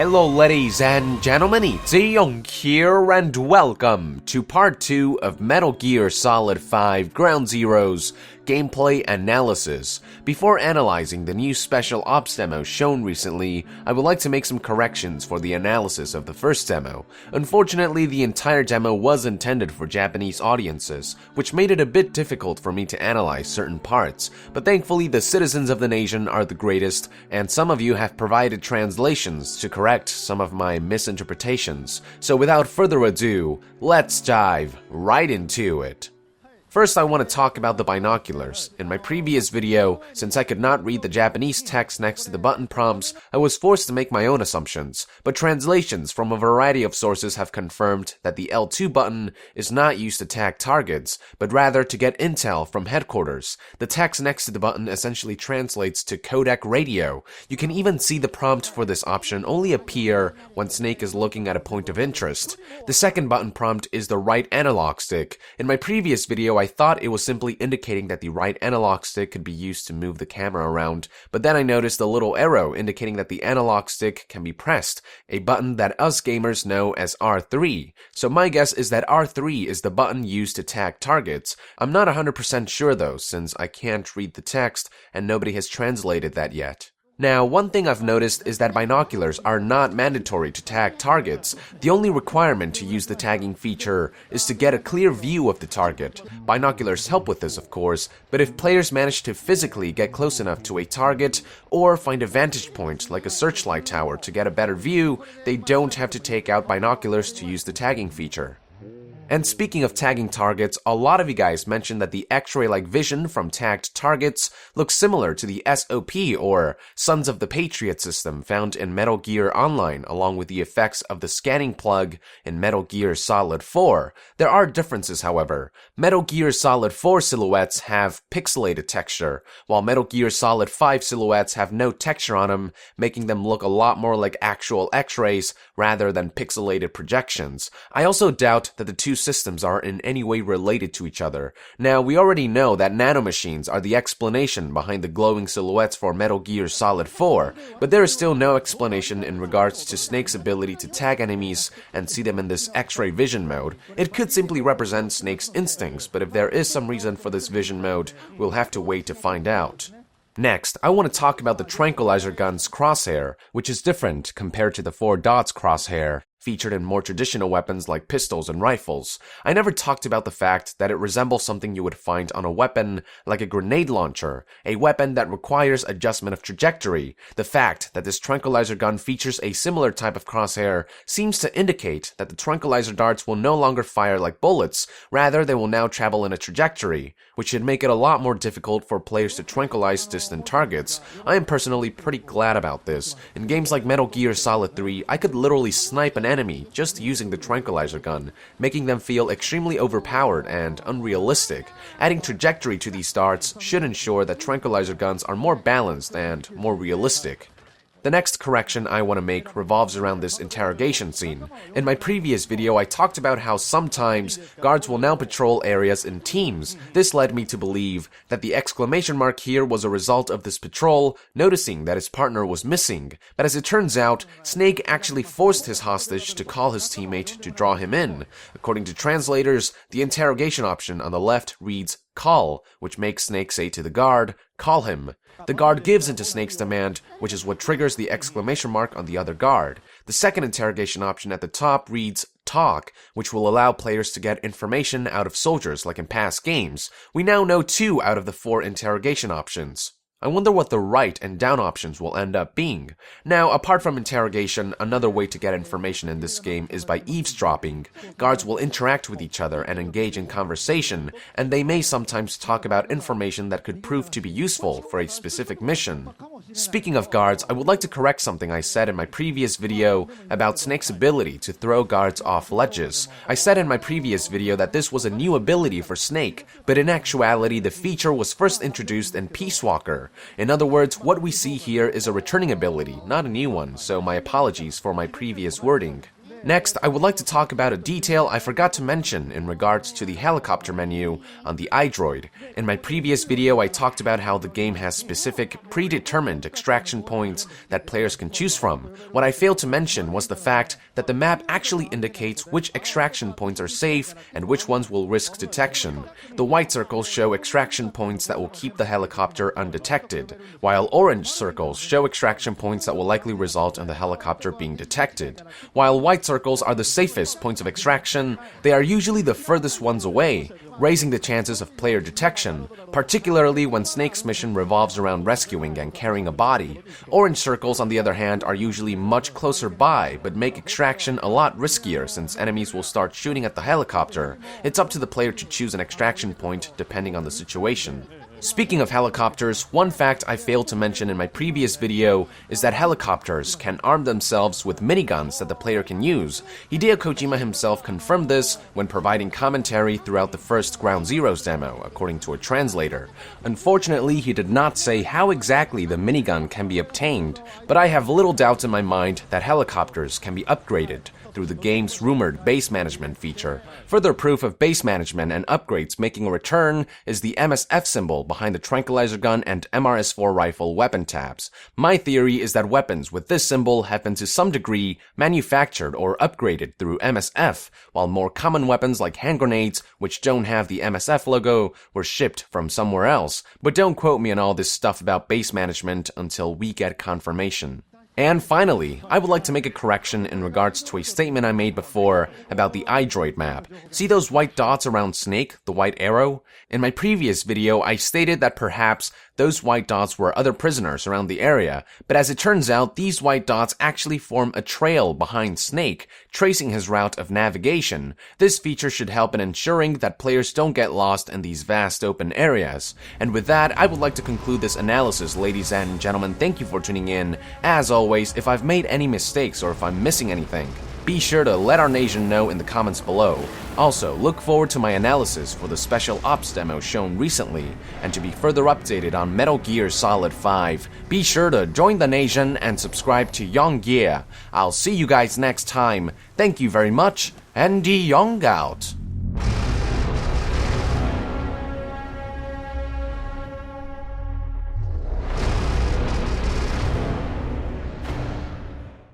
Hello ladies and gentlemen, it's Young here and welcome to part 2 of Metal Gear Solid 5 Ground Zeroes gameplay analysis. Before analyzing the new special ops demo shown recently, I would like to make some corrections for the analysis of the first demo. Unfortunately, the entire demo was intended for Japanese audiences, which made it a bit difficult for me to analyze certain parts, but thankfully the citizens of the nation are the greatest, and some of you have provided translations to correct some of my misinterpretations. So without further ado, let's dive right into it. First, I want to talk about the binoculars. In my previous video, since I could not read the Japanese text next to the button prompts, I was forced to make my own assumptions, but translations from a variety of sources have confirmed that the L2 button is not used to tag targets, but rather to get intel from headquarters. The text next to the button essentially translates to codec radio. You can even see the prompt for this option only appear when Snake is looking at a point of interest. The second button prompt is the right analog stick. In my previous video, I thought it was simply indicating that the right analog stick could be used to move the camera around, but then I noticed a little arrow indicating that the analog stick can be pressed, a button that us gamers know as R3. So my guess is that R3 is the button used to tag targets. I'm not 100% sure though, since I can't read the text and nobody has translated that yet. Now, one thing I've noticed is that binoculars are not mandatory to tag targets. The only requirement to use the tagging feature is to get a clear view of the target. Binoculars help with this, of course, but if players manage to physically get close enough to a target or find a vantage point like a searchlight tower to get a better view, they don't have to take out binoculars to use the tagging feature. And speaking of tagging targets, a lot of you guys mentioned that the X-ray Vision from tagged targets looks similar to the SOP or Sons of the Patriot system found in Metal Gear Online, along with the effects of the scanning plug in Metal Gear Solid 4. There are differences, however. Metal Gear Solid 4 silhouettes have pixelated texture, while Metal Gear Solid 5 silhouettes have no texture on them, making them look a lot more like actual X-rays rather than pixelated projections. I also doubt that the two systems are in any way related to each other. Now, we already know that nanomachines are the explanation behind the glowing silhouettes for Metal Gear Solid 4, but there is still no explanation in regards to Snake's ability to tag enemies and see them in this X-ray vision mode. It could simply represent Snake's instincts, but if there is some reason for this vision mode, we'll have to wait to find out. Next, I want to talk about the tranquilizer gun's crosshair, which is different compared to the 4 dots crosshair featured in more traditional weapons like pistols and rifles. I never talked about the fact that it resembles something you would find on a weapon like a grenade launcher, a weapon that requires adjustment of trajectory. The fact that this tranquilizer gun features a similar type of crosshair seems to indicate that the tranquilizer darts will no longer fire like bullets, rather they will now travel in a trajectory, which should make it a lot more difficult for players to tranquilize distant targets. I am personally pretty glad about this. In games like Metal Gear Solid 3, I could literally snipe an enemy just using the tranquilizer gun, making them feel extremely overpowered and unrealistic. Adding trajectory to these darts should ensure that tranquilizer guns are more balanced and more realistic. The next correction I want to make revolves around this interrogation scene. In my previous video, I talked about how sometimes guards will now patrol areas in teams. This led me to believe that the exclamation mark here was a result of this patrol noticing that his partner was missing. But as it turns out, Snake actually forced his hostage to call his teammate to draw him in. According to translators, the interrogation option on the left reads call, which makes Snake say to the guard, call him. The guard gives into Snake's demand, which is what triggers the exclamation mark on the other guard. The second interrogation option at the top reads talk, which will allow players to get information out of soldiers like in past games. We now know 2 out of the 4 interrogation options. I wonder what the right and down options will end up being. Now, apart from interrogation, another way to get information in this game is by eavesdropping. Guards will interact with each other and engage in conversation, and they may sometimes talk about information that could prove to be useful for a specific mission. Speaking of guards, I would like to correct something I said in my previous video about Snake's ability to throw guards off ledges. I said in my previous video that this was a new ability for Snake, but in actuality the feature was first introduced in Peace Walker. In other words, what we see here is a returning ability, not a new one, so my apologies for my previous wording. Next, I would like to talk about a detail I forgot to mention in regards to the helicopter menu on the iDroid. In my previous video, I talked about how the game has specific, predetermined extraction points that players can choose from. What I failed to mention was the fact that the map actually indicates which extraction points are safe and which ones will risk detection. The white circles show extraction points that will keep the helicopter undetected, while orange circles show extraction points that will likely result in the helicopter being detected. While white circles are the safest points of extraction, they are usually the furthest ones away, raising the chances of player detection, particularly when Snake's mission revolves around rescuing and carrying a body. Orange circles, on the other hand, are usually much closer by, but make extraction a lot riskier since enemies will start shooting at the helicopter. It's up to the player to choose an extraction point depending on the situation. Speaking of helicopters, one fact I failed to mention in my previous video is that helicopters can arm themselves with miniguns that the player can use. Hideo Kojima himself confirmed this when providing commentary throughout the first Ground Zeroes demo, according to a translator. Unfortunately, he did not say how exactly the minigun can be obtained, but I have little doubts in my mind that helicopters can be upgraded through the game's rumored base management feature. Further proof of base management and upgrades making a return is the MSF symbol behind the tranquilizer gun and MRS4 rifle weapon tabs. My theory is that weapons with this symbol have been to some degree manufactured or upgraded through MSF, while more common weapons like hand grenades, which don't have the MSF logo, were shipped from somewhere else. But don't quote me on all this stuff about base management until we get confirmation. And finally, I would like to make a correction in regards to a statement I made before about the iDroid map. See those white dots around Snake, the white arrow? In my previous video, I stated that perhaps those white dots were other prisoners around the area, but as it turns out, these white dots actually form a trail behind Snake, tracing his route of navigation. This feature should help in ensuring that players don't get lost in these vast open areas. And with that, I would like to conclude this analysis, ladies and gentlemen. Thank you for tuning in. As always, if I've made any mistakes or if I'm missing anything, be sure to let our nation know in the comments below. Also, look forward to my analysis for the Special Ops demo shown recently, and to be further updated on Metal Gear Solid 5, be sure to join the nation and subscribe to Young Gear. I'll see you guys next time. Thank you very much, and Young out.